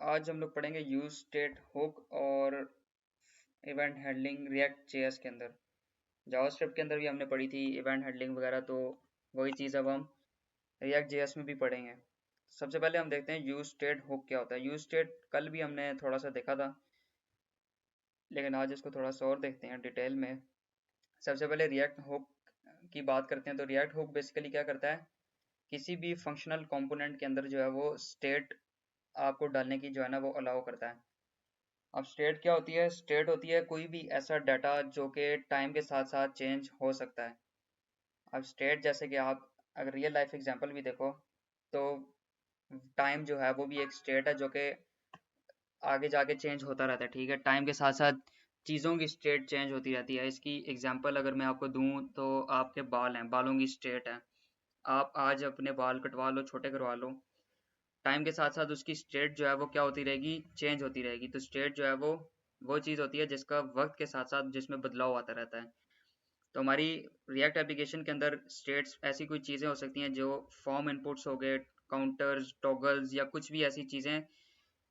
आज हम लोग पढ़ेंगे यूज स्टेट हुक और इवेंट हैंडलिंग रिएक्ट जेएस के अंदर। जावास्क्रिप्ट के अंदर भी हमने पढ़ी थी इवेंट हैंडलिंग वगैरह, तो वही चीज़ अब हम रिएक्ट जेएस में भी पढ़ेंगे। सबसे पहले हम देखते हैं यूज स्टेट हुक क्या होता है। यूज स्टेट कल भी हमने थोड़ा सा देखा था, लेकिन आज इसको थोड़ा सा और देखते हैं डिटेल में। सबसे पहले रिएक्ट हुक की बात करते हैं। तो रिएक्ट हुक बेसिकली क्या करता है, किसी भी फंक्शनल कंपोनेंट के अंदर जो है वो स्टेट आपको डालने की जो है ना वो अलाउ करता है। अब स्टेट क्या होती है? स्टेट होती है कोई भी ऐसा डाटा जो कि टाइम के साथ साथ चेंज हो सकता है। अब स्टेट जैसे कि आप अगर रियल लाइफ एग्जांपल भी देखो तो टाइम जो है वो भी एक स्टेट है जो कि आगे जाके चेंज होता रहता है। ठीक है, टाइम के साथ साथ चीज़ों की स्टेट चेंज होती रहती है। इसकी एग्जांपल अगर मैं आपको दूं तो आपके बाल हैं, बालों की स्टेट है। आप आज अपने बाल कटवा लो, छोटे करवा लो, टाइम के साथ साथ उसकी स्टेट जो है वो क्या होती रहेगी? चेंज होती रहेगी। तो स्टेट जो है वो चीज़ होती है जिसका वक्त के साथ साथ जिसमें बदलाव आता रहता है। तो हमारी रिएक्ट एप्लीकेशन के अंदर स्टेट्स ऐसी कोई चीज़ें हो सकती हैं जो फॉर्म इनपुट्स हो गए, काउंटर्स, टॉगल्स या कुछ भी ऐसी चीज़ें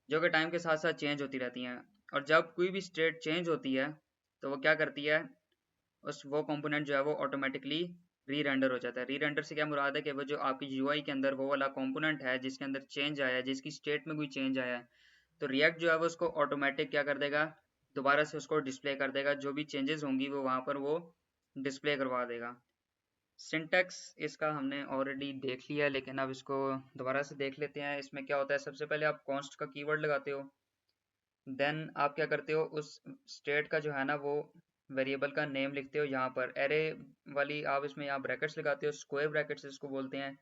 जो कि टाइम के साथ साथ चेंज होती रहती हैं। और जब कोई भी स्टेट चेंज होती है तो वो क्या करती है, उस वो कंपोनेंट जो है वो ऑटोमेटिकली री रेंडर हो जाता है। री रेंडर से क्या मुराद है कि वो जो आपकी यूआई के अंदर वो वाला कंपोनेंट है जिसके अंदर चेंज आया है, जिसकी स्टेट में कोई चेंज आया है, तो रिएक्ट जो है वो उसको ऑटोमेटिक क्या कर देगा, दोबारा से उसको डिस्प्ले कर देगा। जो भी चेंजेस होंगी वो वहाँ पर वो डिस्प्ले करवा देगा। सिंटैक्स इसका हमने ऑलरेडी देख लिया है, लेकिन अब इसको दोबारा से देख लेते हैं। इसमें क्या होता है, सबसे पहले आप कॉन्स्ट का कीवर्ड लगाते हो, देन आप क्या करते हो, उस स्टेट का जो है ना वो वेरिएबल का नेम लिखते हो। यहाँ पर एरे वाली आप इसमें यहाँ ब्रैकेट्स लगाते हो, स्क्वायर ब्रैकेट्स इसको बोलते हैं।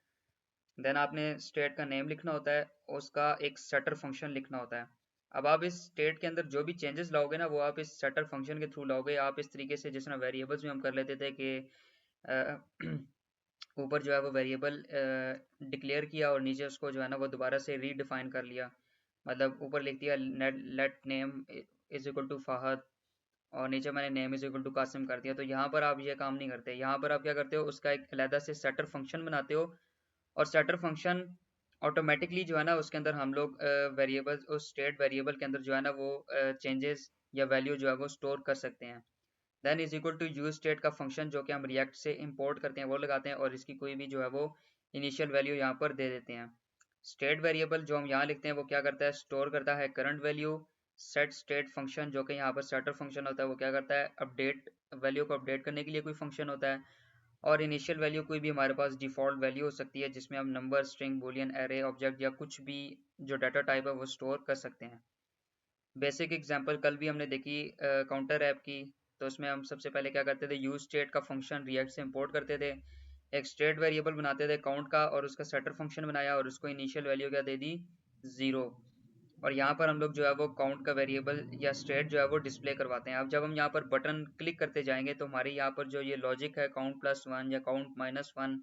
देन आपने स्टेट का नेम लिखना होता है, उसका एक सेटर फंक्शन लिखना होता है। अब आप इस स्टेट के अंदर जो भी चेंजेस लाओगे ना वो आप इस सेटर फंक्शन के थ्रू लाओगे। आप इस तरीके से, जिस तरह वेरिएबल्स में हम कर लेते थे कि ऊपर जो है वो वेरिएबल डिक्लेयर किया और नीचे उसको जो है ना वो दोबारा से रीडिफाइन कर लिया। मतलब ऊपर लिख दिया let name is equal to Fahad और नीचे मैंने name is equal to Qasim कर दिया। तो यहाँ पर आप ये काम नहीं करते। यहाँ पर आप क्या करते हो, उसका एक अलहदा से सेटर फंक्शन बनाते हो और सेटर फंक्शन ऑटोमेटिकली जो है ना उसके अंदर हम लोग वेरिएबल, उस स्टेट वेरिएबल के अंदर जो है ना वो चेंजेस या वैल्यू जो है वो स्टोर कर सकते हैं। Then is equal to use state का फंक्शन जो कि हम रिएक्ट से इंपोर्ट करते हैं वो लगाते हैं और इसकी कोई भी जो है वो इनिशियल वैल्यू यहाँ पर दे देते हैं। स्टेट वेरिएबल जो हम यहाँ लिखते हैं वो क्या करता है, स्टोर करता है current value. Set state function जो कि यहाँ पर सेटर फंक्शन होता है वो क्या करता है, अपडेट वैल्यू को अपडेट करने के लिए कोई फंक्शन होता है। और इनिशियल वैल्यू कोई भी हमारे पास डिफ़ॉल्ट वैल्यू हो सकती है जिसमें हम number, string, Boolean, array, object या कुछ भी जो डाटा टाइप है वो स्टोर कर सकते हैं। बेसिक एग्जांपल कल भी हमने देखी काउंटर ऐप की। तो उसमें हम सबसे पहले क्या करते थे, यूज स्टेट का फंक्शन रिएक्ट से इंपोर्ट करते थे, एक स्टेट वेरिएबल बनाते थे काउंट का और उसका सेटर फंक्शन बनाया और उसको इनिशियल वैल्यू क्या दे दी, ज़ीरो। और यहाँ पर हम लोग जो है वो काउंट का वेरिएबल या स्टेट जो है वो डिस्प्ले करवाते हैं। अब जब हम यहाँ पर बटन क्लिक करते जाएंगे तो हमारे यहाँ पर जो ये लॉजिक है काउंट प्लस वन या काउंट माइनस वन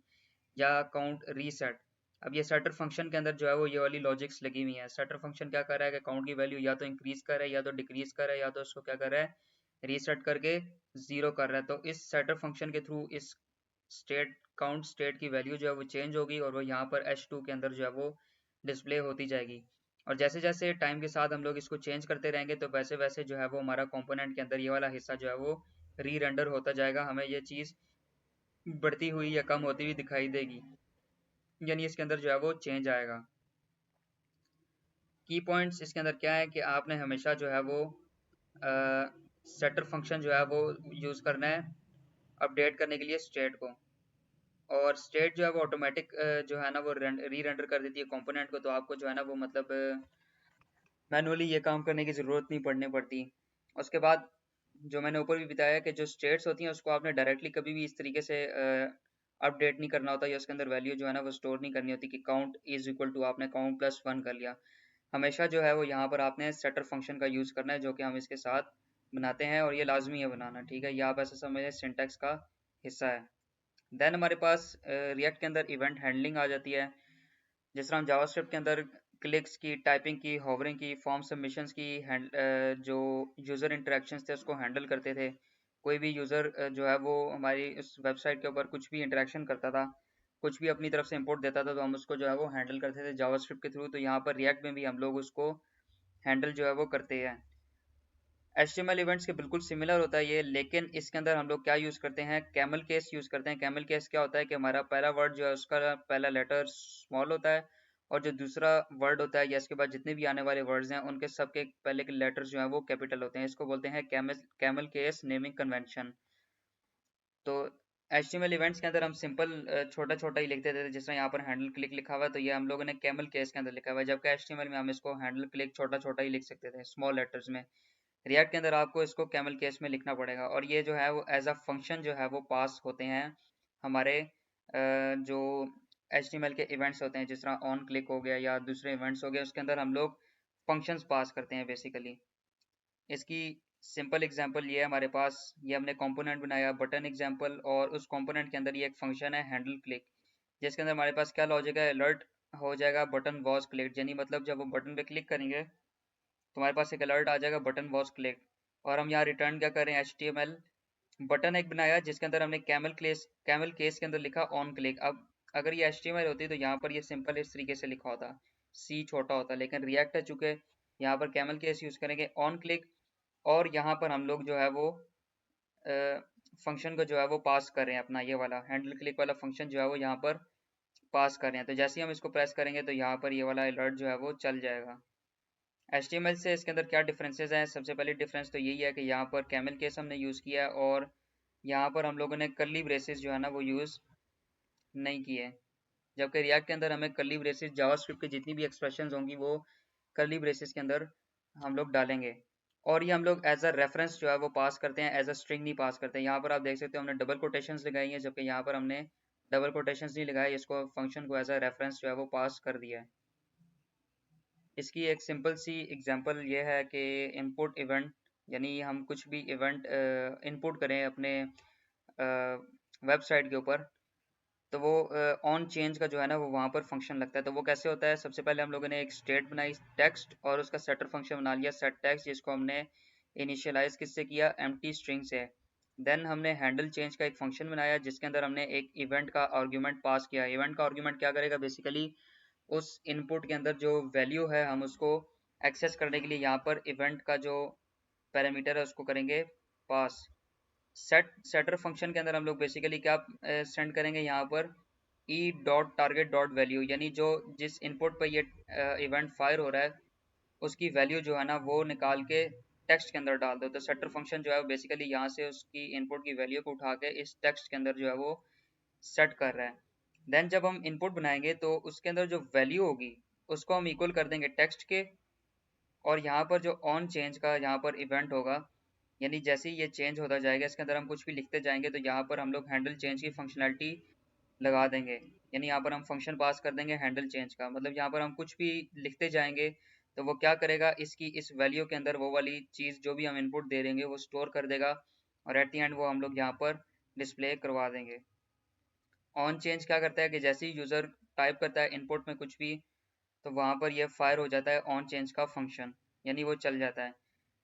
या काउंट रीसेट, अब ये सेटर फंक्शन के अंदर जो है वो ये वाली लॉजिक्स लगी हुई है। सेटर फंक्शन क्या कर रहा है कि काउंट की वैल्यू या तो इंक्रीज कर रहा है या तो डिक्रीज कर रहा है या तो उसको क्या कर रहा है, रीसेट करके जीरो कर रहा है। तो इस सेटर फंक्शन के थ्रू इस स्टेट काउंट स्टेट की वैल्यू जो है वो चेंज होगी और वो यहाँ पर H2 के अंदर जो है वो डिस्प्ले होती जाएगी। और जैसे जैसे टाइम के साथ हम लोग इसको चेंज करते रहेंगे तो वैसे वैसे जो है वो हमारा कंपोनेंट के अंदर ये वाला हिस्सा जो है वो री रेंडर होता जाएगा। हमें ये चीज़ बढ़ती हुई या कम होती हुई दिखाई देगी, यानी इसके अंदर जो है वो चेंज आएगा। की पॉइंट्स इसके अंदर क्या है कि आपने हमेशा जो है वो सेटर फंक्शन जो है वो यूज़ करना है अपडेट करने के लिए स्टेट को। और स्टेट जो है वो ऑटोमेटिक जो है ना वो री रेंडर कर देती है कंपोनेंट को। तो आपको जो है ना वो मतलब मैनुअली ये काम करने की ज़रूरत नहीं पड़ने पड़ती। उसके बाद जो मैंने ऊपर भी बताया कि जो स्टेट्स होती हैं उसको आपने डायरेक्टली कभी भी इस तरीके से अपडेट नहीं करना होता या उसके अंदर वैल्यू जो है ना वो स्टोर नहीं करनी होती कि काउंट इज इक्वल टू आपने काउंट प्लस वन कर लिया। हमेशा जो है वो यहाँ पर आपने सेटर फंक्शन का यूज़ करना है जो कि हम इसके साथ बनाते हैं और ये लाजमी है बनाना। ठीक है, ये आप ऐसा समझें सिंटैक्स का हिस्सा है। देन हमारे पास रिएक्ट के अंदर इवेंट हैंडलिंग आ जाती है। जिस तरह हम जावास्क्रिप्ट के अंदर क्लिक्स की, टाइपिंग की, होवरिंग की, फॉर्म सबमिशंस की जो यूज़र इंटरेक्शंस थे उसको हैंडल करते थे। कोई भी यूज़र जो है वो हमारी इस वेबसाइट के ऊपर कुछ भी इंटरेक्शन करता था, कुछ भी अपनी तरफ से इंपोर्ट देता था तो हम उसको जो है वो हैंडल करते थे जावास्क्रिप्ट के थ्रू। तो यहाँ पर रिएक्ट में भी हम लोग उसको हैंडल जो है वो करते हैं। HTML इवेंट्स के बिल्कुल सिमिलर होता है ये, लेकिन इसके अंदर हम लोग क्या यूज़ करते हैं, कैमल केस यूज़ करते हैं। कैमल केस क्या होता है कि हमारा पहला वर्ड जो है उसका पहला लेटर स्मॉल होता है, और जो दूसरा वर्ड होता है या इसके बाद जितने भी आने वाले वर्ड्स हैं उनके सबके पहले के लेटर्स जो हैं वो कैपिटल होते हैं। इसको बोलते हैं camel camel case naming convention. तो HTML इवेंट्स के अंदर हम सिंपल छोटा छोटा ही लिखते थे, जिस तरह यहाँ पर हैंडल क्लिक लिखा हुआ है तो ये हम लोगों ने कैमल केस के अंदर लिखा हुआ है, जबकि HTML में हम इसको हैंडल क्लिक छोटा छोटा ही लिख सकते थे स्मॉल लेटर्स में। रिएक्ट के अंदर आपको इसको कैमल केस में लिखना पड़ेगा, और ये जो है वो एज अ फंक्शन जो है वो पास होते हैं हमारे जो HTML के इवेंट्स होते हैं, जिस तरह ऑन क्लिक हो गया या दूसरे इवेंट्स हो गए, उसके अंदर हम लोग फंक्शंस पास करते हैं बेसिकली। इसकी सिंपल एग्जांपल ये है हमारे पास, ये हमने कंपोनेंट बनाया बटन एग्जांपल, और उस कंपोनेंट के अंदर ये एक फंक्शन है हैंडल क्लिक, जिसके अंदर हमारे पास क्या लॉजिक है, अलर्ट हो जाएगा बटन वॉज क्लिक, यानी मतलब जब वो बटन पे क्लिक करेंगे तो हमारे पास एक अलर्ट आ जाएगा बटन वॉज क्लिक। और हम यहाँ रिटर्न क्या करें, HTML बटन एक बनाया जिसके अंदर हमने कैमल केस के अंदर लिखा ऑन क्लिक। अब अगर ये HTML होती तो यहाँ पर ये सिंपल इस तरीके से लिखा होता, सी छोटा होता, लेकिन रिएक्ट है चुके यहाँ पर कैमल केस यूज करेंगे ऑन क्लिक, और यहाँ पर हम लोग जो है वो फंक्शन को जो है वो पास कर रहे हैं, अपना ये वाला हैंडल क्लिक वाला फंक्शन जो है वो यहाँ पर पास कर रहे हैं। तो जैसे ही हम इसको प्रेस करेंगे तो यहाँ पर ये वाला अलर्ट जो है वो चल जाएगा। HTML से इसके अंदर क्या डिफरेंसेस हैं, सबसे पहले डिफरेंस तो यही है कि यहाँ पर कैमल केस हमने यूज़ किया है, और यहाँ पर हम लोगों ने कर्ली ब्रेसेस जो है ना वो यूज़ नहीं किए। जबकि रिएक्ट के अंदर हमें कर्ली ब्रेसेस जावास्क्रिप्ट की जितनी भी एक्सप्रेशंस होंगी वो कर्ली ब्रेसेस के अंदर हम लोग डालेंगे। और ये हम लोग एज अ रेफरेंस जो है वो पास करते हैं, एज अ स्ट्रिंग नहीं पास करते हैं। यहाँ पर आप देख सकते हो हमने डबल कोटेशंस लगाई हैं, जबकि यहाँ पर हमने डबल कोटेशंस नहीं लगाए, इसको फंक्शन को एज अ रेफरेंस जो है वो पास कर दिया है। इसकी एक सिंपल सी एग्जांपल ये है कि इनपुट इवेंट, यानी हम कुछ भी इवेंट इनपुट करें अपने वेबसाइट के ऊपर, तो वो ऑन चेंज का जो है ना वो वहाँ पर फंक्शन लगता है। तो वो कैसे होता है, सबसे पहले हम लोगों ने एक स्टेट बनाई टेक्स्ट, और उसका सेटर फंक्शन बना लिया सेट टेक्स्ट, जिसको हमने इनिशियलाइज किससे किया, एम्प्टी स्ट्रिंग से। देन हमने हैंडल चेंज का एक फंक्शन बनाया जिसके अंदर हमने एक इवेंट का आर्ग्यूमेंट पास किया। इवेंट का आर्ग्यूमेंट क्या करेगा, बेसिकली उस इनपुट के अंदर जो वैल्यू है हम उसको एक्सेस करने के लिए यहाँ पर इवेंट का जो पैरामीटर है उसको करेंगे पास। सेटर फंक्शन के अंदर हम लोग बेसिकली क्या सेंड करेंगे यहाँ पर, E dot target dot value, यानी जो जिस इनपुट पर ये इवेंट फायर हो रहा है उसकी वैल्यू जो है ना वो निकाल के टेक्स्ट के अंदर डाल दो। तो सेटर फंक्शन जो है बेसिकली यहाँ से उसकी इनपुट की वैल्यू को उठा के इस टेक्स्ट के अंदर जो है वो सेट कर रहा है। देन जब हम इनपुट बनाएंगे तो उसके अंदर जो वैल्यू होगी उसको हम इक्वल कर देंगे टेक्स्ट के, और यहाँ पर जो ऑन चेंज का यहाँ पर इवेंट होगा, यानी जैसे ही ये चेंज होता जाएगा इसके अंदर हम कुछ भी लिखते जाएंगे तो यहाँ पर हम लोग हैंडल चेंज की फंक्शनैलिटी लगा देंगे। यानी यहाँ पर हम फंक्शन पास कर देंगे हैंडल चेंज का, मतलब यहाँ पर हम कुछ भी लिखते जाएंगे तो वो क्या करेगा, इसकी इस वैल्यू के अंदर वो वाली चीज़ जो भी हम इनपुट दे देंगे वो स्टोर कर देगा, और एट द एंड वो हम लोग यहाँ पर डिस्प्ले करवा देंगे। ऑन चेंज क्या करता है कि जैसे ही यूज़र टाइप करता है इनपुट में कुछ भी, तो वहाँ पर ये फायर हो जाता है ऑन चेंज का फंक्शन, यानी वो चल जाता है।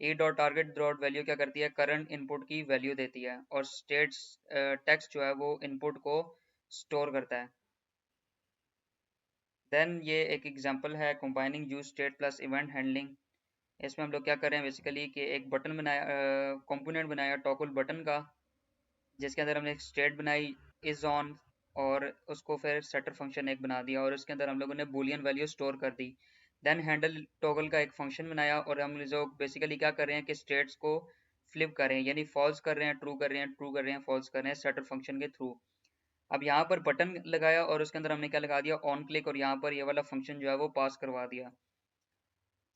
ए डॉट टारगेट डॉट वैल्यू क्या करती है, करंट इनपुट की वैल्यू देती है, और स्टेट्स टेक्स्ट जो है वो इनपुट को स्टोर करता है। देन ये एक एग्जांपल है combining use state plus event handling. इसमें हम लोग क्या कर रहे हैं बेसिकली कि एक बटन बनाया, कंपोनेंट बनाया टॉगल बटन का, जिसके अंदर हमने एक स्टेट बनाई इज ऑन, और उसको फिर सेटर फंक्शन एक बना दिया, और उसके अंदर हम लोगों ने बूलियन वैल्यू स्टोर कर दी। देन हैंडल टॉगल का एक फंक्शन बनाया, और हम जो बेसिकली क्या कर रहे हैं कि स्टेट्स को फ्लिप कर रहे हैं, यानी फॉल्स कर रहे हैं ट्रू कर रहे हैं, ट्रू कर रहे हैं फॉल्स कर रहे हैं सेटर फंक्शन के थ्रू। अब यहाँ पर बटन लगाया और उसके अंदर हमने क्या लगा दिया, ऑन क्लिक, और यहाँ पर ये वाला फंक्शन जो है वो पास करवा दिया।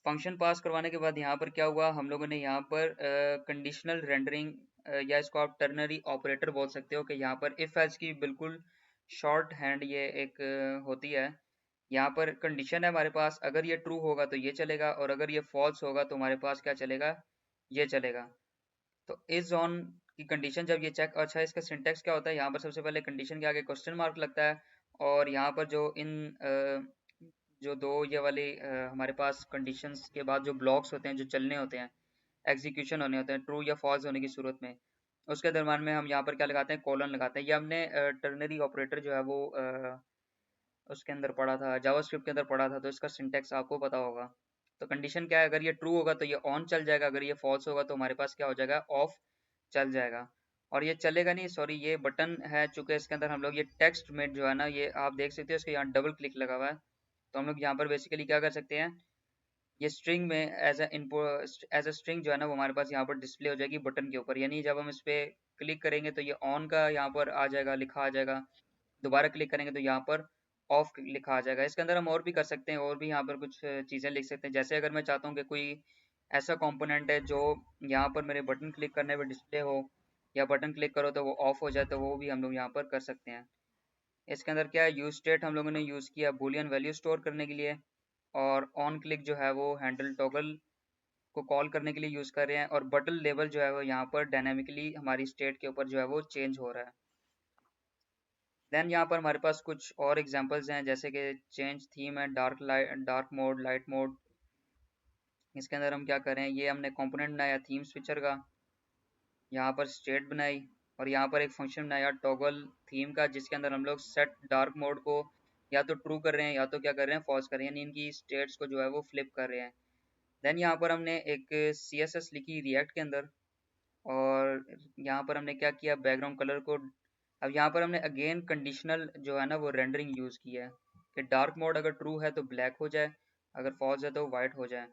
फंक्शन पास करवाने के बाद यहाँ पर क्या हुआ, हम लोगों ने यहाँ पर कंडीशनल रेंडरिंग, या इसको आप टर्नरी ऑपरेटर बोल सकते हो, कि यहाँ पर इफ एल्स की बिल्कुल शॉर्ट हैंड ये एक होती है। यहाँ पर कंडीशन है हमारे पास, अगर ये ट्रू होगा तो ये चलेगा, और अगर ये फॉल्स होगा तो हमारे पास क्या चलेगा, ये चलेगा। तो इज ऑन की कंडीशन जब ये चेक, अच्छा इसका सिंटेक्स क्या होता है, यहाँ पर सबसे पहले कंडीशन के आगे क्वेश्चन मार्क लगता है, और यहाँ पर जो जो दो ये वाले हमारे पास कंडीशंस के बाद जो ब्लॉक्स होते हैं जो चलने होते हैं, एग्जीक्यूशन होने होते हैं ट्रू या फॉल्स होने की सूरत में, उसके दरम्यान में हम यहाँ पर क्या लगाते हैं, कॉलन लगाते हैं। ये हमने टर्नरी ऑपरेटर जो है वो उसके अंदर पढ़ा था, जावास्क्रिप्ट के अंदर पढ़ा था, तो इसका सिंटेक्स आपको पता होगा। तो कंडीशन क्या है, अगर ये ट्रू होगा तो ये ऑन चल जाएगा, अगर ये फॉल्स होगा तो हमारे पास क्या हो जाएगा, ऑफ चल जाएगा। और ये चलेगा नहीं, सॉरी ये बटन है, चूंकि इसके अंदर हम लोग ये टेक्स्ट में जो है ना, ये आप देख सकते हो इसके यहाँ डबल क्लिक लगा हुआ है, तो हम लोग यहाँ पर बेसिकली क्या कर सकते हैं, ये स्ट्रिंग में as a input as a string जो है ना वो हमारे पास यहाँ पर डिस्प्ले हो जाएगी बटन के ऊपर, यानी जब हम इस पे क्लिक करेंगे तो ये ऑन का यहाँ पर आ जाएगा, लिखा आ जाएगा, दोबारा क्लिक करेंगे तो यहाँ पर ऑफ लिखा आ जाएगा। इसके अंदर हम और भी कर सकते हैं, और भी यहाँ पर कुछ चीज़ें लिख सकते हैं, जैसे अगर मैं चाहता हूँ कि कोई ऐसा कंपोनेंट है जो यहाँ पर मेरे बटन क्लिक करने पे डिस्प्ले हो, या बटन क्लिक करो तो वो ऑफ हो जाए, तो वो भी हम लोग यहाँ पर कर सकते हैं। इसके अंदर क्या है, यूज स्टेट हम लोगों ने यूज़ किया बूलियन वैल्यू स्टोर करने के लिए, और ऑन क्लिक जो है वो हैंडल टॉगल को कॉल करने के लिए यूज़ कर रहे हैं, और बटन लेवल जो है वो यहाँ पर डायनामिकली हमारी स्टेट के ऊपर जो है वो चेंज हो रहा है। देन यहाँ पर हमारे पास कुछ और एग्जांपल्स हैं, जैसे कि चेंज थीम है, dark light, dark mode, light mode. इसके अंदर हम क्या करें, ये हमने कंपोनेंट बनाया थीम स्विचर का, यहाँ पर स्टेट बनाई, और यहाँ पर एक फंक्शन बनाया टॉगल थीम का, जिसके अंदर हम लोग सेट डार्क मोड को या तो ट्रू कर रहे हैं या तो क्या कर रहे हैं, फॉल्स कर रहे हैं, यानी इनकी स्टेट्स को जो है वो फ्लिप कर रहे हैं। देन यहाँ पर हमने एक CSS लिखी रिएक्ट के अंदर, और यहाँ पर हमने क्या किया, बैकग्राउंड कलर को, अब यहाँ पर हमने अगेन कंडीशनल जो है ना वो रेंडरिंग यूज़ किया है, कि डार्क मोड अगर ट्रू है तो ब्लैक हो जाए, अगर फॉल्स है तो वाइट हो जाए।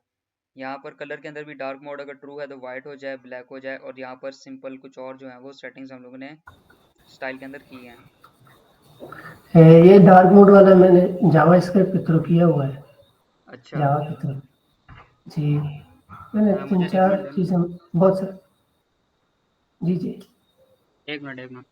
यहाँ पर कलर के अंदर भी डार्क मोड अगर ट्रू है तो वाइट हो जाए, ब्लैक हो जाए, और यहाँ पर सिंपल कुछ और जो है वो सेटिंग्स हम लोगों ने स्टाइल के अंदर की हैं। ये डार्क मोड वाला मैंने जावा स्क्रिप्ट के थ्रू किया हुआ है, अच्छा, जावा के थ्रू। जी, मैंने तीन मुझे एक चार मिनट देना, चीज़ें बहुत सारे। जी जी। एक मिनट, एक मिनट।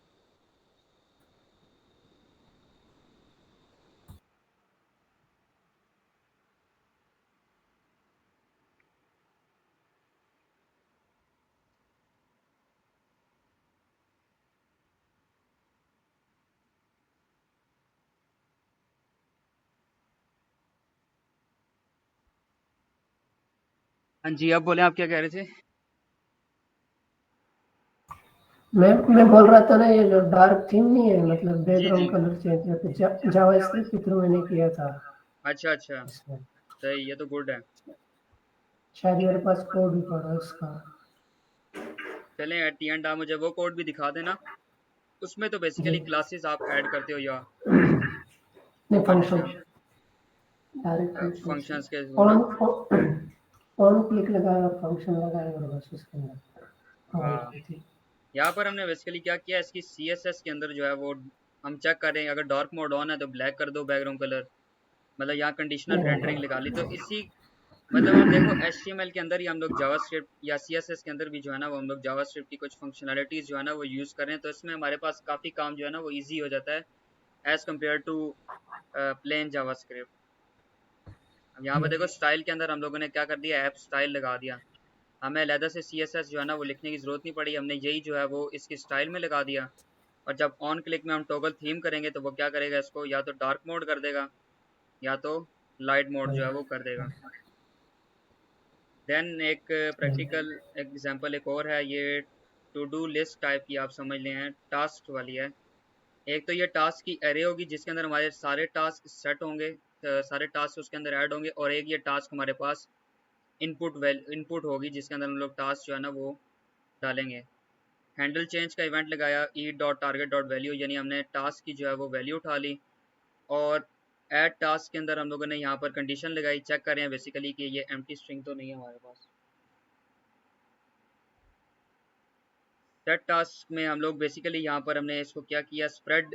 हाँ जी, अब बोले, आप क्या कह रहे थे? मैं बोल रहा था ना, ये जो डार्क थीम नहीं है, मतलब जी जी। बैकग्राउंड कलर चेंज करके जावा स्क्रिप्ट के थ्रू मैंने किया था अच्छा अच्छा, इसमें। सही, ये तो गुड है। शायद मेरे पास कोड भी पड़ा है उसका। चलें, एट दी एंड आप मुझे वो कोड भी दिखा देना, उसमें तो जी, बेसिकली क्लासेस आप ऐड करते हो या नहीं फंक्शन, फंक्शन, डायरेक्ट फंक्शन से फंक्शंस के थ्रू ऑन ना? ऑन क्लिक लगाया और फंक्शन लगाया और बस उसके अंदर कमांड हाँ, की थी। यहाँ पर हमने बेसिकली क्या किया, इसकी CSS के अंदर जो है वो हम चेक करें, अगर डार्क मोड ऑन है तो ब्लैक कर दो बैकग्राउंड कलर, मतलब यहाँ कंडीशनल रेंडरिंग लगा ली, तो इसी मतलब हम देखो HTML के अंदर ही हम लोग जावास्क्रिप्ट या CSS के अंदर भी जो है ना वो हम लोग जावास्क्रिप्ट की कुछ फंक्शनैलिटीज़ जो है ना वो यूज़ करें, तो इसमें हमारे पास काफ़ी काम जो है ना वो ईजी हो जाता है as compare to plain JavaScript. अब यहाँ पर देखो स्टाइल के अंदर हम लोगों ने क्या कर दिया, ऐप स्टाइल लगा दिया, हमें अलहदा से CSS जो है ना वो लिखने की ज़रूरत नहीं पड़ी, हमने यही जो है वो इसकी स्टाइल में लगा दिया। और जब ऑन क्लिक में हम टॉगल थीम करेंगे तो वो क्या करेगा, इसको या तो डार्क मोड कर देगा या तो लाइट मोड जो है वो कर देगा। देन एक प्रैक्टिकल एग्जांपल एक और है, ये टू डू लिस्ट टाइप की आप समझ लें, टास्क वाली है। एक तो ये टास्क की एरे होगी जिसके अंदर हमारे सारे टास्क सेट होंगे, सारे टास्क उसके अंदर ऐड होंगे, और एक ये टास्क हमारे पास इनपुट होगी जिसके अंदर हम लोग टास्क जो है ना वो डालेंगे। हैंडल चेंज का इवेंट लगाया E dot target dot value, यानी हमने टास्क की जो है वो वैल्यू उठा ली, और ऐड टास्क के अंदर हम लोगों ने यहाँ पर कंडीशन लगाई, चेक कर रहे हैं बेसिकली कि ये एम्प्टी स्ट्रिंग तो नहीं है हमारे पास। सेट टास्क में हम लोग बेसिकली यहाँ पर हमने इसको क्या किया, स्प्रेड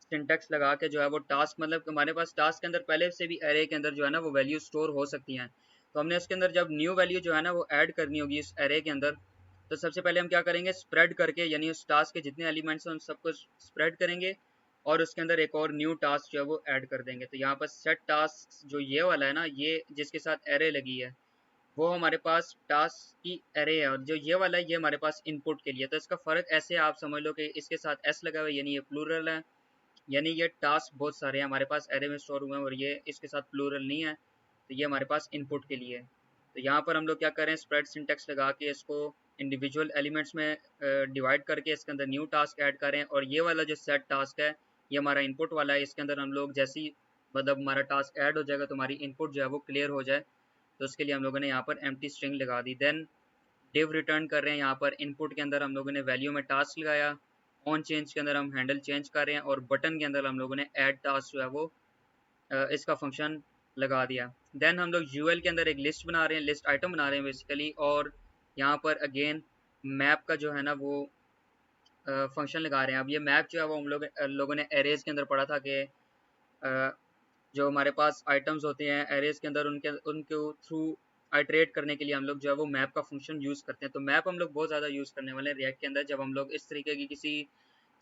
सिंटेक्स लगा के जो है वो टास्क, मतलब हमारे पास टास्क के अंदर पहले से भी एरे के अंदर जो है ना वो वैल्यू स्टोर हो सकती हैं, तो हमने उसके अंदर जब न्यू वैल्यू जो है ना वो ऐड करनी होगी इस एरे के अंदर, तो सबसे पहले हम क्या करेंगे, स्प्रेड करके, यानी उस टास्क के जितने एलिमेंट्स हैं उन सबको स्प्रेड करेंगे, और उसके अंदर एक और न्यू टास्क जो है वो ऐड कर देंगे। तो यहाँ पर सेट टास्क जो ये वाला है ना, ये जिसके साथ एरे लगी है वो हमारे पास टास्क की एरे है, और जो ये वाला है ये हमारे पास इनपुट के लिए। तो इसका फ़र्क ऐसे आप समझ लो कि इसके साथ एस लगा हुआ है, यानी ये प्लूरल है, यानी ये टास्क बहुत सारे हैं हमारे पास एरे में स्टोर हुए हैं, और ये इसके साथ प्लूरल नहीं है, तो ये हमारे पास इनपुट के लिए है। तो यहाँ पर हम लोग क्या करें, स्प्रेड सिंटेक्स लगा के इसको इंडिविजुअल एलिमेंट्स में डिवाइड करके इसके अंदर न्यू टास्क ऐड करें, और ये वाला जो सेट टास्क है ये हमारा इनपुट वाला है, इसके अंदर हम लोग जैसे ही मतलब हमारा टास्क ऐड हो जाएगा तो हमारी इनपुट जो है वो क्लियर हो जाए, तो उसके लिए हम लोगों ने यहाँ पर एम्प्टी स्ट्रिंग लगा दी। देन div रिटर्न कर रहे हैं, यहाँ पर इनपुट के अंदर हम लोगों ने वैल्यू में टास्क लगाया, ऑन चेंज के अंदर हम हैंडल चेंज कर रहे हैं, और बटन के अंदर हम लोगों ने ऐड टास्क जो है वो इसका फंक्शन लगा दिया। देन हम लोग यूएल के अंदर एक लिस्ट बना रहे हैं, लिस्ट आइटम बना रहे हैं बेसिकली, और यहाँ पर अगेन मैप का जो है ना वो फंक्शन लगा रहे हैं। अब ये मैप जो है वो हम लोगों ने एरेज के अंदर पढ़ा था कि जो हमारे पास आइटम्स होते हैं एरेज के अंदर उनके थ्रू आइट्रेट करने के लिए हम लोग जो है वो मैप का फंक्शन यूज़ करते हैं। तो मैप हम लोग बहुत ज़्यादा यूज़ करने वाले हैं रिएक्ट के अंदर, जब हम लोग इस तरीके की किसी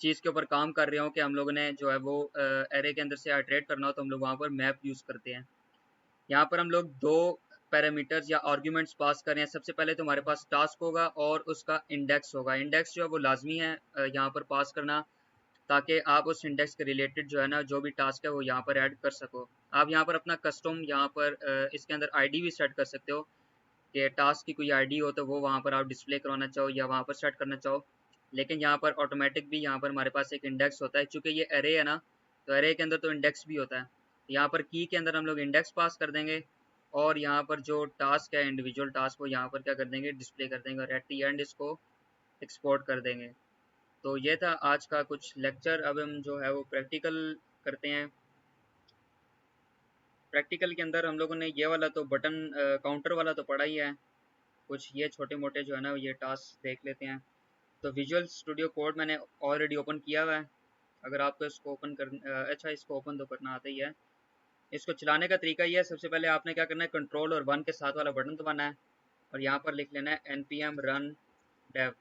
चीज़ के ऊपर काम कर रहे हो कि हम लोगों ने जो है वो एरे के अंदर से आइट्रेट करना हो, तो हम लोग वहाँ पर मैप यूज़ करते हैं। यहाँ पर हम लोग दो पैरामीटर्स या आर्ग्यूमेंट्स पास कर रहे हैं। सबसे पहले तो हमारे पास टास्क होगा और उसका इंडेक्स होगा। इंडेक्स जो है वो लाजमी है यहाँ पर पास करना, ताकि आप उस इंडेक्स के रिलेटेड जो है ना जो भी टास्क है वो यहाँ पर ऐड कर सको। आप यहाँ पर अपना कस्टम यहाँ पर इसके अंदर आईडी भी सेट कर सकते हो कि टास्क की कोई आईडी हो तो वो वहाँ पर आप डिस्प्ले करवाना चाहो या वहाँ पर सेट करना चाहो। लेकिन यहाँ पर ऑटोमेटिक भी यहाँ पर हमारे पास एक इंडेक्स होता है, चूँकि ये एरे है ना, तो एरे के अंदर तो इंडेक्स भी होता है। यहाँ पर की के अंदर हम लोग इंडेक्स पास कर देंगे, और यहाँ पर जो टास्क है इंडिविजुअल टास्क को यहाँ पर क्या कर देंगे, डिस्प्ले कर देंगे, और एट दी एंड इसको एक्सपोर्ट कर देंगे। तो ये था आज का कुछ लेक्चर। अब हम जो है वो प्रैक्टिकल करते हैं। प्रैक्टिकल के अंदर हम लोगों ने ये वाला तो बटन काउंटर वाला तो पढ़ा ही है, कुछ ये छोटे मोटे जो है ना ये टास्क देख लेते हैं। तो विजुअल स्टूडियो कोड मैंने ऑलरेडी ओपन किया हुआ है। अगर आपको इसको ओपन कर अच्छा इसको ओपन तो करना आता ही है। इसको चलाने का तरीका ये है, सबसे पहले आपने क्या करना है, कंट्रोल और 1 के साथ वाला बटन दबाना है, और यहाँ पर लिख लेना है npm run dev।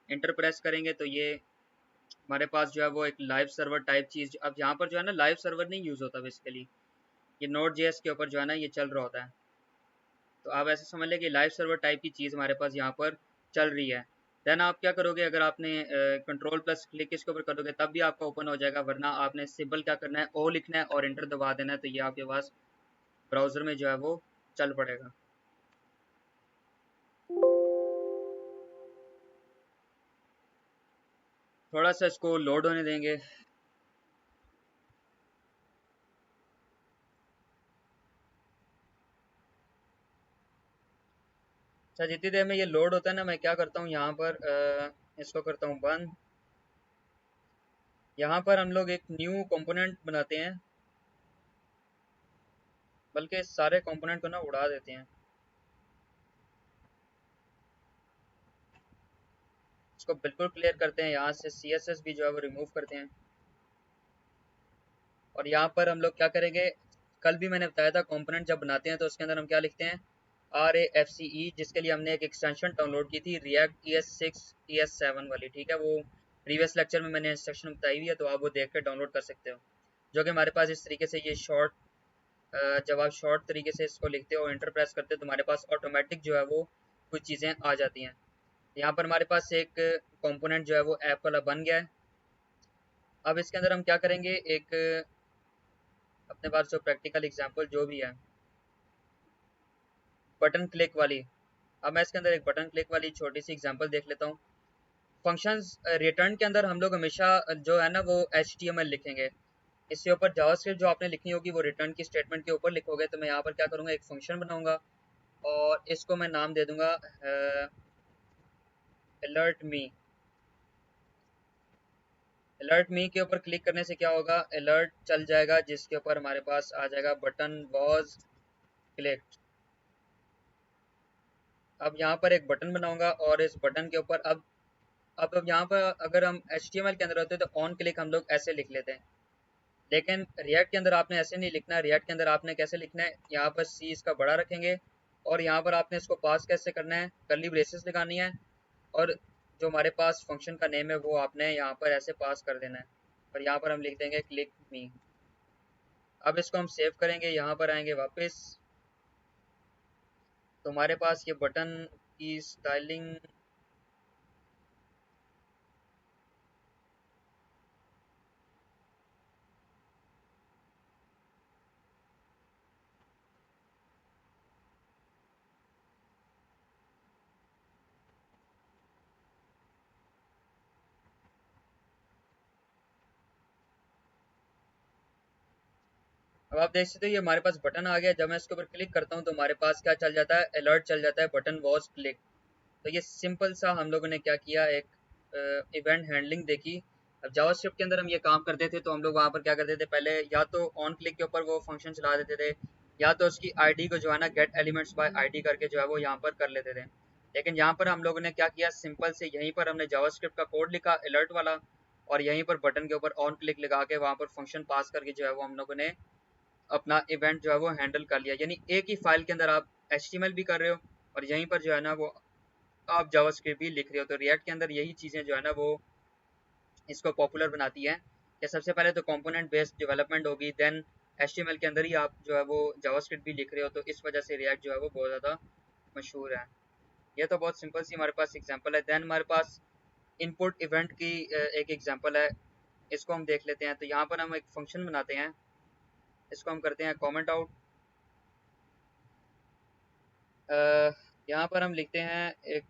Enter press करेंगे तो ये हमारे पास जो है वो एक लाइव सर्वर टाइप चीज़, अब यहाँ पर जो है ना लाइव सर्वर नहीं यूज़ होता बेसिकली, ये नोड जेएस के ऊपर जो है ना ये चल रहा होता है। तो आप ऐसे समझ लें कि लाइव सर्वर टाइप की चीज़ हमारे पास यहाँ पर चल रही है। देन आप क्या करोगे, अगर आपने कंट्रोल प्लस क्लिक इसके ऊपर करोगे तब भी आपका ओपन हो जाएगा, वरना आपने सिंपल क्या करना है, ओ लिखना है और इंटर दबा देना है, तो ये आपके पास ब्राउज़र में जो है वो चल पड़ेगा। थोड़ा सा इसको लोड होने देंगे। अच्छा, जितनी देर में ये लोड होता है ना, मैं क्या करता हूँ यहाँ पर इसको करता हूँ बंद। यहाँ पर हम लोग एक न्यू कंपोनेंट बनाते हैं, बल्कि सारे कंपोनेंट को ना उड़ा देते हैं। इसको बिल्कुल क्लियर करते हैं, यहाँ से CSS भी जो है वो रिमूव करते हैं। और यहाँ पर हम लोग क्या करेंगे, कल भी मैंने बताया था कंपोनेंट जब बनाते हैं तो उसके अंदर हम क्या लिखते हैं, RAFCE, जिसके लिए हमने एक एक्सटेंशन डाउनलोड की थी React ES6 ES7 वाली, ठीक है। वो प्रीवियस लेक्चर में मैंने इंस्ट्रक्शन बताई हुई है, तो आप वो देख कर डाउनलोड कर सकते हो। जो कि हमारे पास इस तरीके से ये शॉर्ट, जब आप शॉर्ट तरीके से इसको लिखते हो एंटर प्रेस करते हो तो हमारे पास ऑटोमेटिक जो है वो कुछ चीज़ें आ जाती हैं। यहाँ पर हमारे पास एक कंपोनेंट जो है वो ऐप वाला बन गया है। अब इसके अंदर हम क्या करेंगे, एक अपने पास जो प्रैक्टिकल एग्जांपल जो भी है बटन क्लिक वाली, अब मैं इसके अंदर एक बटन क्लिक वाली छोटी सी एग्जांपल देख लेता हूँ। फंक्शंस रिटर्न के अंदर हम लोग हमेशा जो है ना वो HTML लिखेंगे। इसके ऊपर जावास्क्रिप्ट जो आपने लिखनी होगी वो रिटर्न की स्टेटमेंट के ऊपर लिखोगे। तो मैं यहाँ पर क्या करूँगा, एक फंक्शन बनाऊंगा और इसको मैं नाम दे दूंगा अलर्ट मी। अलर्ट मी के ऊपर क्लिक करने से क्या होगा, अलर्ट चल जाएगा जिसके ऊपर हमारे पास आ जाएगा बटन वॉज क्लिक्ड। अब यहाँ पर एक बटन बनाऊंगा और इस बटन के ऊपर अब यहाँ पर अगर हम HTML के अंदर होते हैं तो ऑन क्लिक हम लोग ऐसे लिख लेते हैं, लेकिन रिएक्ट के अंदर आपने ऐसे नहीं लिखना है। रिएक्ट के अंदर आपने कैसे लिखना है, यहाँ पर C इसका बड़ा रखेंगे और यहाँ पर आपने इसको पास कैसे करना है, कर्ली ब्रेसेस लगानी है, और जो हमारे पास फंक्शन का नेम है वो आपने यहाँ पर ऐसे पास कर देना है, और यहाँ पर हम लिख देंगे क्लिक मी। अब इसको हम सेव करेंगे, यहाँ पर आएंगे वापस, तो हमारे पास ये बटन की स्टाइलिंग अब आप देख सकते हो ये हमारे पास बटन आ गया। जब मैं इसके ऊपर क्लिक करता हूँ तो हमारे पास क्या चल जाता है, अलर्ट चल जाता है, बटन वॉज क्लिक। तो ये सिंपल सा हम लोगों ने क्या किया, एक इवेंट हैंडलिंग देखी। अब जावास्क्रिप्ट के अंदर हम ये काम करते थे तो हम लोग वहाँ पर क्या करते थे, पहले या तो ऑन क्लिक के ऊपर वो फंक्शन चला देते थे, या तो उसकी आईडी को जो है ना गेट एलिमेंट्स बाय आईडी करके जो है वो यहाँ पर कर लेते थे। लेकिन यहाँ पर हम लोगों ने क्या किया, सिंपल से यहीं पर हमने जावास्क्रिप्ट का कोड लिखा अलर्ट वाला, और यहीं पर बटन के ऊपर ऑन क्लिक लगा के वहाँ पर फंक्शन पास करके जो है वो हम लोगों ने अपना इवेंट जो है वो हैंडल कर लिया। यानी एक ही फाइल के अंदर आप HTML भी कर रहे हो और यहीं पर जो है ना वो आप जावास्क्रिप्ट भी लिख रहे हो। तो रिएक्ट के अंदर यही चीज़ें जो है ना वो इसको पॉपुलर बनाती हैं कि सबसे पहले तो कंपोनेंट बेस्ड डेवलपमेंट होगी, देन HTML के अंदर ही आप जो है वो जावास्क्रिप्ट भी लिख रहे हो। तो इस वजह से रिएक्ट जो है वो बहुत ज़्यादा मशहूर है। ये तो बहुत सिंपल सी हमारे पास एग्जांपल है। देन हमारे पास इनपुट इवेंट की एक एग्जांपल है, इसको हम देख लेते हैं। तो यहाँ पर हम एक फंक्शन बनाते हैं, इसको हम करते हैं कमेंट आउट। यहाँ पर हम लिखते हैं एक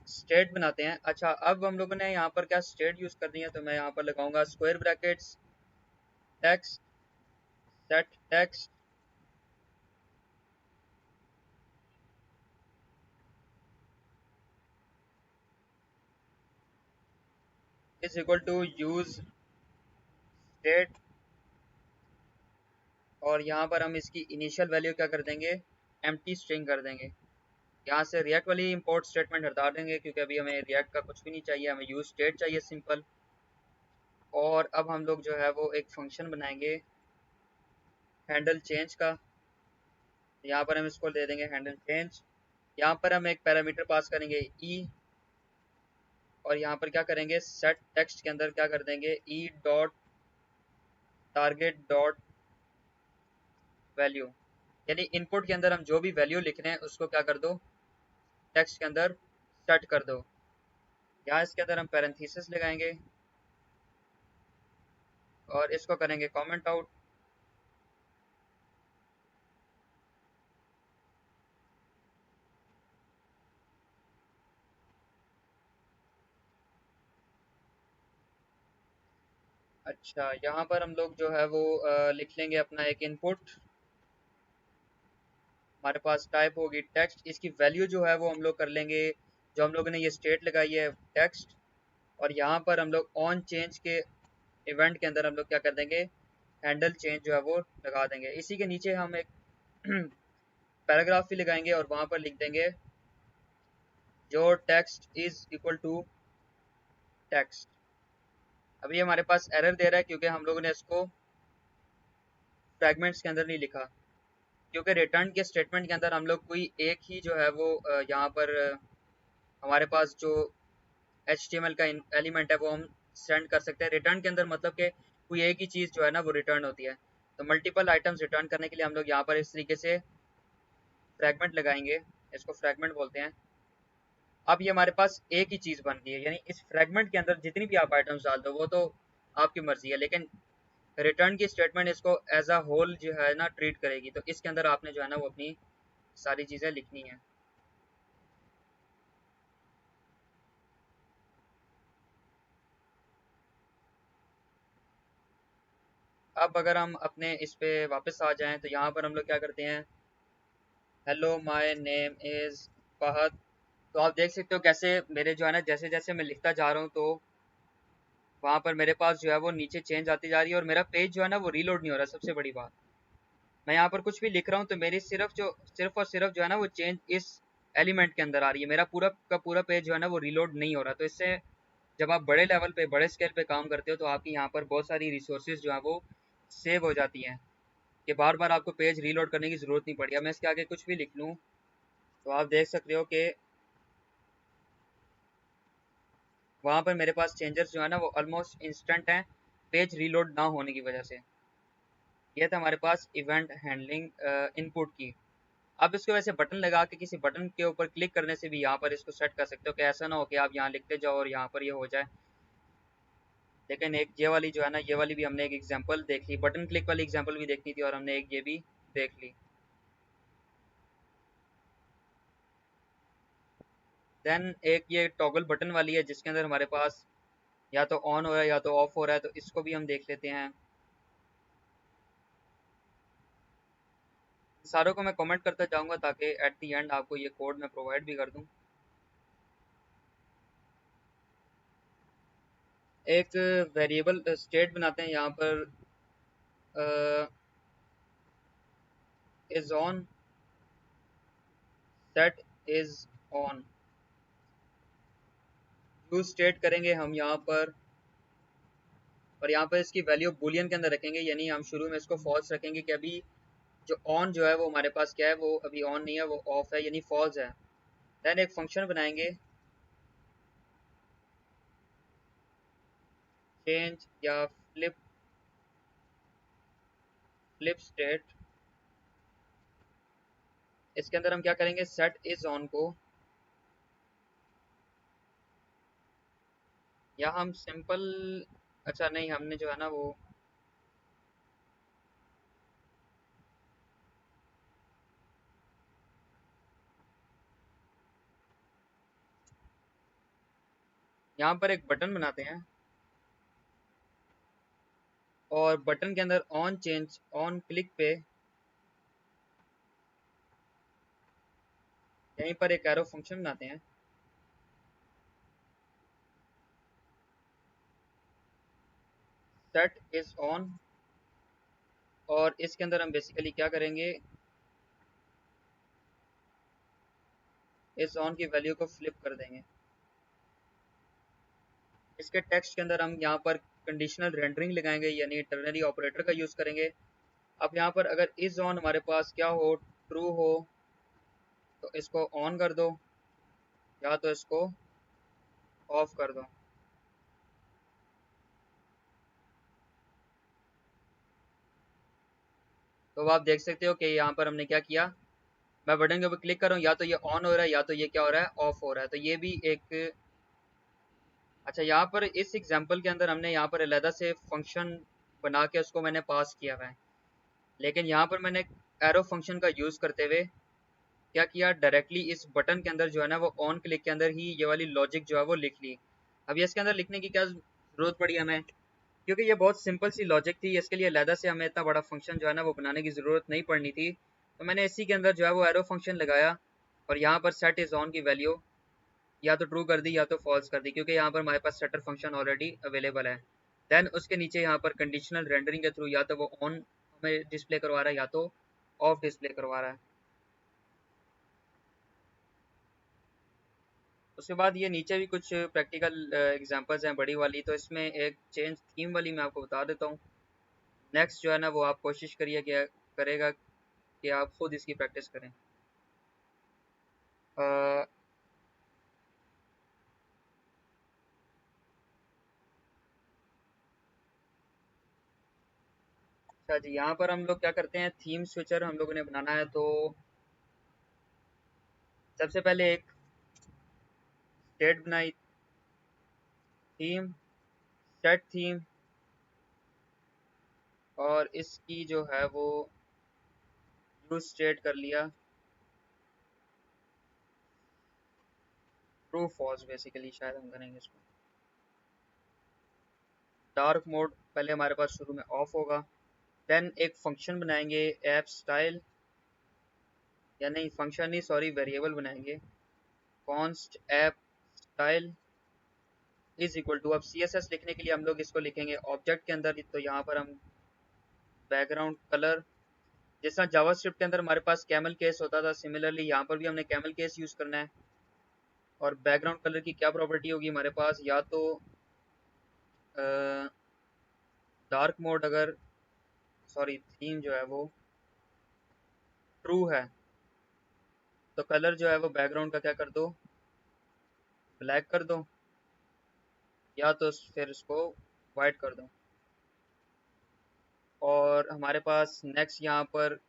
स्टेट बनाते हैं। अच्छा, अब हम लोगों ने यहाँ पर क्या स्टेट यूज़ करनी है, तो मैं यहाँ पर लगाऊंगा square brackets text set text is equal to use state, और यहाँ पर हम इसकी इनिशियल वैल्यू क्या कर देंगे, एम्प्टी स्ट्रिंग कर देंगे। यहाँ से रिएक्ट वाली इंपोर्ट स्टेटमेंट हटा देंगे क्योंकि अभी हमें रिएक्ट का कुछ भी नहीं चाहिए, हमें यूज स्टेट चाहिए सिंपल। और अब हम लोग जो है वो एक फंक्शन बनाएंगे हैंडल चेंज का। यहाँ पर हम इसको दे देंगे हैंडल चेंज। यहाँ पर हम एक पैरामीटर पास करेंगे ई, और यहाँ पर क्या करेंगे, सेट टेक्स्ट के अंदर क्या कर देंगे, E dot target dot value. यानी इनपुट के अंदर हम जो भी वैल्यू लिख रहे हैं उसको क्या कर दो, टेक्स्ट के अंदर सेट कर दो। यहाँ इसके अंदर हम पैरेंथेसिस लगाएंगे और इसको करेंगे कमेंट आउट। अच्छा, यहाँ पर हम लोग जो है वो लिख लेंगे अपना एक इनपुट, हमारे पास टाइप होगी टेक्स्ट, इसकी वैल्यू जो है वो हम लोग कर लेंगे, जो हम लोगों ने ये स्टेट लगाई है टेक्स्ट। और यहाँ पर हम लोग ऑन चेंज के इवेंट के अंदर हम लोग क्या कर देंगे, हैंडल चेंज जो है वो लगा देंगे। इसी के नीचे हम एक पैराग्राफ भी लगाएंगे और वहाँ पर लिख देंगे जो text is equal to text. अभी हमारे पास एरर दे रहा है क्योंकि हम लोगों ने इसको फ्रैगमेंट्स के अंदर नहीं लिखा, क्योंकि रिटर्न के स्टेटमेंट के अंदर हम लोग कोई एक ही जो है वो यहाँ पर हमारे पास जो HTML का एलिमेंट है वो हम सेंड कर सकते हैं रिटर्न के अंदर, मतलब कि कोई एक ही चीज़ जो है ना वो रिटर्न होती है। तो मल्टीपल आइटम्स रिटर्न करने के लिए हम लोग यहाँ पर इस तरीके से फ्रैगमेंट लगाएंगे, इसको फ्रैगमेंट बोलते हैं। अब ये हमारे पास एक ही चीज़ बन गई है, यानी इस फ्रैगमेंट के अंदर जितनी भी आप आइटम्स डाल दो वो तो आपकी मर्जी है, लेकिन रिटर्न की स्टेटमेंट इसको एज अ होल जो है ना ट्रीट करेगी। तो इसके अंदर आपने जो है ना वो अपनी सारी चीज़ें लिखनी है। अब अगर हम अपने इस पे वापस आ जाएं तो यहाँ पर हम लोग क्या करते हैं, hello my name is Fahad. तो आप देख सकते हो कैसे मेरे जो है ना जैसे जैसे मैं लिखता जा रहा हूँ तो वहाँ पर मेरे पास जो है वो नीचे चेंज आती जा रही है और मेरा पेज जो है ना वो रीलोड नहीं हो रहा। सबसे बड़ी बात, मैं यहाँ पर कुछ भी लिख रहा हूँ तो मेरी सिर्फ और सिर्फ जो है ना वो चेंज इस एलिमेंट के अंदर आ रही है, मेरा पूरा का पूरा पेज जो है ना वो रीलोड नहीं हो रहा। तो इससे जब आप बड़े लेवल पे बड़े स्केल पे काम करते हो तो आपकी यहाँ पर बहुत सारी रिसोर्सेज जो है वो सेव हो जाती हैं कि बार बार आपको पेज रीलोड करने की ज़रूरत नहीं पड़ी। अब मैं इसके आगे कुछ भी लिख लूँ तो आप देख सकते हो कि वहाँ पर मेरे पास चेंजेस जो है ना वो ऑलमोस्ट इंस्टेंट हैं, पेज रीलोड ना होने की वजह से। ये था हमारे पास इवेंट हैंडलिंग इनपुट की। आप इसको वैसे बटन लगा के किसी बटन के ऊपर क्लिक करने से भी यहाँ पर इसको सेट कर सकते हो कि ऐसा ना हो कि आप यहाँ लिखते जाओ और यहाँ पर ये हो जाए। लेकिन एक ये वाली जो है ना ये वाली भी हमने एक एग्जांपल देख ली, बटन क्लिक वाली एग्जांपल भी देखनी थी और हमने एक ये भी देख ली। देन एक ये टॉगल बटन वाली है जिसके अंदर हमारे पास या तो ऑन हो रहा है या तो ऑफ हो रहा है, तो इसको भी हम देख लेते हैं। सारों को मैं कमेंट करता जाऊंगा ताकि एट द एंड आपको ये कोड मैं प्रोवाइड भी कर दूं। एक वेरिएबल स्टेट बनाते हैं यहाँ पर, is on, set is on, use state करेंगे हम यहाँ पर, और यहाँ पर इसकी वैल्यू बूलियन के अंदर रखेंगे, यानी हम शुरू में इसको फॉल्स रखेंगे कि अभी जो ऑन जो है वो हमारे पास क्या है, वो अभी ऑन नहीं है, वो ऑफ है, यानी फॉल्स है। देन एक फंक्शन बनाएंगे चेंज या फ्लिप फ्लिप स्टेट। इसके अंदर हम क्या करेंगे, सेट इज ऑन को, या हम सिंपल, अच्छा नहीं, हमने जो है ना वो यहाँ पर एक बटन बनाते हैं, और बटन के अंदर ऑन चेंज ऑन क्लिक पे यहीं पर एक एरो फंक्शन बनाते हैं, सेट इज ऑन, और इसके अंदर हम बेसिकली क्या करेंगे, इस ऑन की वैल्यू को फ्लिप कर देंगे। इसके टेक्स्ट के अंदर हम यहाँ पर कंडीशनल रेंडरिंग लगाएंगे, यानी टर्नरी ऑपरेटर का यूज करेंगे। अब यहाँ पर अगर इज ऑन हमारे पास क्या हो, ट्रू हो, तो इसको ऑन कर दो, या तो इसको ऑफ कर दो। तो आप देख सकते हो कि यहाँ पर हमने क्या किया, मैं बटन के ऊपर क्लिक कर रहा हूँ, या तो ये ऑन हो रहा है, या तो ये क्या हो रहा है, ऑफ हो रहा है। तो ये भी एक, अच्छा यहाँ पर इस एग्जांपल के अंदर हमने यहाँ पर अलहदा से फंक्शन बना के उसको मैंने पास किया हुआ है, लेकिन यहाँ पर मैंने एरो फंक्शन का यूज करते हुए क्या किया, डायरेक्टली इस बटन के अंदर जो है ना वो ऑन क्लिक के अंदर ही ये वाली लॉजिक जो है वो लिख ली। अब ये इसके अंदर लिखने की क्या जरूरत पड़ी हमें, क्योंकि ये बहुत सिंपल सी लॉजिक थी, इसके लिए अलहदा से हमें इतना बड़ा फंक्शन जो है ना वो बनाने की ज़रूरत नहीं पड़नी थी। तो मैंने इसी के अंदर जो है वो एरो फंक्शन लगाया, और यहाँ पर सेट इज़ ऑन की वैल्यू या तो ट्रू कर दी या तो फॉल्स कर दी, क्योंकि यहाँ पर हमारे पास सेटर फंक्शन ऑलरेडी अवेलेबल है। देन उसके नीचे यहाँ पर कंडीशनल रेंडरिंग के थ्रू या तो वो ऑन हमें डिस्प्ले करवा रहा है, या तो ऑफ डिस्प्ले करवा रहा है। उसके बाद ये नीचे भी कुछ प्रैक्टिकल एग्जांपल्स हैं बड़ी वाली, तो इसमें एक चेंज थीम वाली मैं आपको बता देता हूँ। नेक्स्ट जो है ना वो आप कोशिश करिए कि करेगा कि आप खुद इसकी प्रैक्टिस करें। अ, अच्छा जी, यहाँ पर हम लोग क्या करते हैं, थीम स्विचर हम लोगों ने बनाना है। तो सबसे पहले एक स्टेट बनाई, थीम, सेट थीम, और इसकी जो है वो यूज स्टेट कर लिया ट्रू फॉल्स, बेसिकली शायद हम करेंगे इसको। डार्क मोड पहले हमारे पास शुरू में ऑफ होगा। देन एक फंक्शन बनाएंगे ऐप स्टाइल, या नहीं फंक्शन नहीं, सॉरी, वेरिएबल बनाएंगे const app style is equal to, अब सी एस एस लिखने के लिए हम लोग इसको लिखेंगे ऑब्जेक्ट के अंदर, तो यहाँ पर हम बैकग्राउंड कलर, जिस तरह जावास्क्रिप्ट के अंदर हमारे पास कैमल केस होता था, सिमिलरली यहाँ पर भी हमने कैमल केस यूज करना है। और बैकग्राउंड कलर की क्या प्रॉपर्टी होगी हमारे पास, या तो डार्क मोड, अगर सॉरी थीम जो है वो ट्रू है, तो कलर जो है वो बैकग्राउंड का क्या कर दो, ब्लैक कर दो, या तो फिर इसको वाइट कर दो। और हमारे पास नेक्स्ट यहाँ पर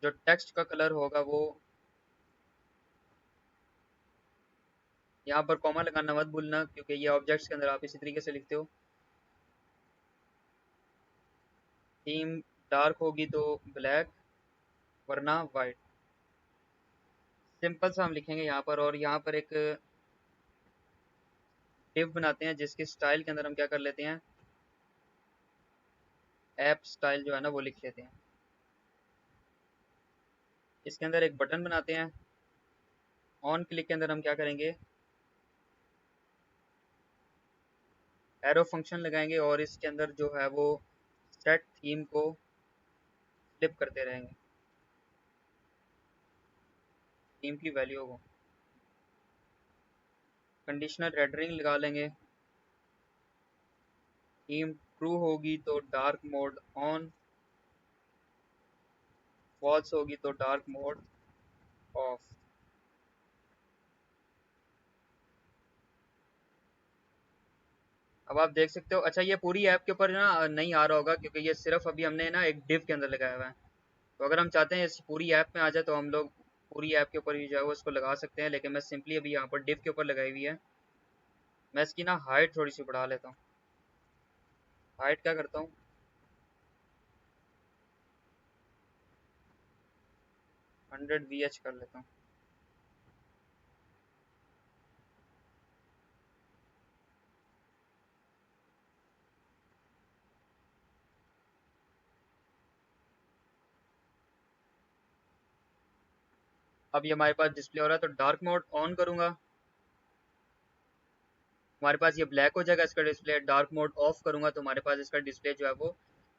जो टेक्स्ट का कलर होगा वो, यहाँ पर कॉमा लगाना मत भूलना, क्योंकि ये ऑब्जेक्ट्स के अंदर आप इसी तरीके से लिखते हो। थीम डार्क होगी तो ब्लैक, वरना वाइट। सिंपल सा हम लिखेंगे यहाँ पर, और यहाँ पर एक डिव बनाते हैं जिसके स्टाइल के अंदर हम क्या कर लेते हैं, ऐप स्टाइल जो है ना वो लिख लेते हैं। इसके अंदर एक बटन बनाते हैं। ऑन क्लिक के अंदर हम क्या करेंगे, एरो फंक्शन लगाएंगे और इसके अंदर जो है वो सेट थीम को फ्लिप करते रहेंगे, थीम की वैल्यू को। कंडीशनल रेंडरिंग लगा लेंगे। थीम ट्रू होगी तो डार्क मोड ऑन, फॉल्स होगी तो डार्क मोड ऑफ। अब आप देख सकते हो। अच्छा, ये पूरी ऐप के ऊपर ना नहीं आ रहा होगा क्योंकि ये सिर्फ अभी हमने ना एक डिव के अंदर लगाया हुआ है। तो अगर हम चाहते हैं इस पूरी ऐप में आ जाए तो हम लोग पूरी ऐप के ऊपर भी जो है वो इसको लगा सकते हैं, लेकिन मैं सिंपली अभी यहाँ पर डिव के ऊपर लगाई हुई है। मैं इसकी ना हाइट थोड़ी सी बढ़ा लेता हूँ। हाइट क्या करता हूँ, 100 VH कर लेता हूँ। अब ये हमारे पास डिस्प्ले हो रहा है, तो डार्क मोड ऑन करूंगा, हमारे पास ये ब्लैक हो जाएगा इसका डिस्प्ले। डार्क मोड ऑफ करूंगा तो हमारे पास इसका डिस्प्ले जो है वो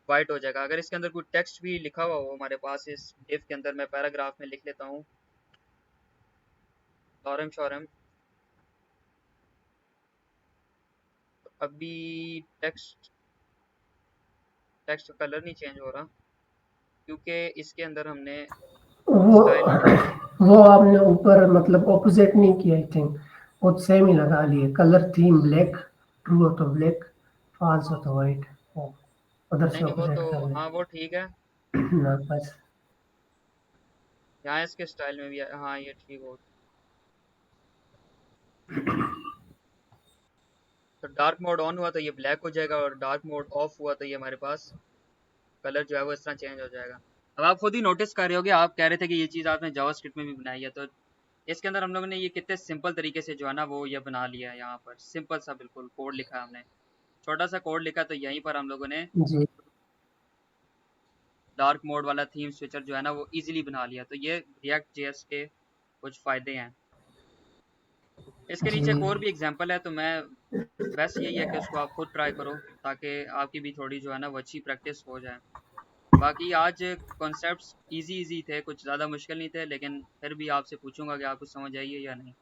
वाइट हो जाएगा। अगर इसके अंदर कोई टेक्स्ट भी लिखा हुआ हो हमारे पास इस डिव के अंदर, मैं पैराग्राफ में लिख लेता हूँ लॉरम शॉरम। अभी टेक्स्ट टेक्स्ट कलर नहीं चेंज हो रहा क्योंकि इसके अंदर हमने वो स्टाइल नहीं लगाई हुई। वो आपने ऊपर मतलब ऑपोजिट नहीं किया, आई थिंक वो सेम ही लगा लिए। कलर थीम ब्लैक, ट्रू हो तो ब्लैक, फॉल्स हो तो वाइट, उधर नहीं से नहीं, वो ऑपोजिट तो कर ले। हाँ वो ठीक है। ना बस। यहाँ इसके स्टाइल में भी हाँ ये ठीक हो। तो डार्क मोड ऑन हुआ तो ये ब्लैक हो जाएगा और डार्क मोड ऑफ हुआ तो ये हमारे पास कलर जो है वो इस तरह चेंज हो जाएगा। अब आप खुद ही नोटिस कर रहे होगे, आप कह रहे थे कि ये चीज़ आपने जावास्क्रिप्ट में भी बनाई है, तो इसके अंदर हम लोगों ने ये कितने सिंपल तरीके से जो है ना वो ये बना लिया है। यहाँ पर सिंपल सा बिल्कुल कोड लिखा है हमने, छोटा सा कोड लिखा, तो यहीं पर हम लोगों ने जी डार्क मोड वाला थीम स्विचर जो है ना वो इजीली बना लिया। तो ये रिएक्ट जेएस के कुछ फ़ायदे हैं। इसके जी नीचे एक और भी एग्जांपल है, तो मैं बेस्ट यही है कि उसको आप खुद ट्राई करो ताकि आपकी भी थोड़ी जो है ना वो अच्छी प्रैक्टिस हो जाए। बाकी आज कॉन्सेप्ट्स इजी इजी थे, कुछ ज़्यादा मुश्किल नहीं थे, लेकिन फिर भी आपसे पूछूंगा कि आपको समझ आई है या नहीं।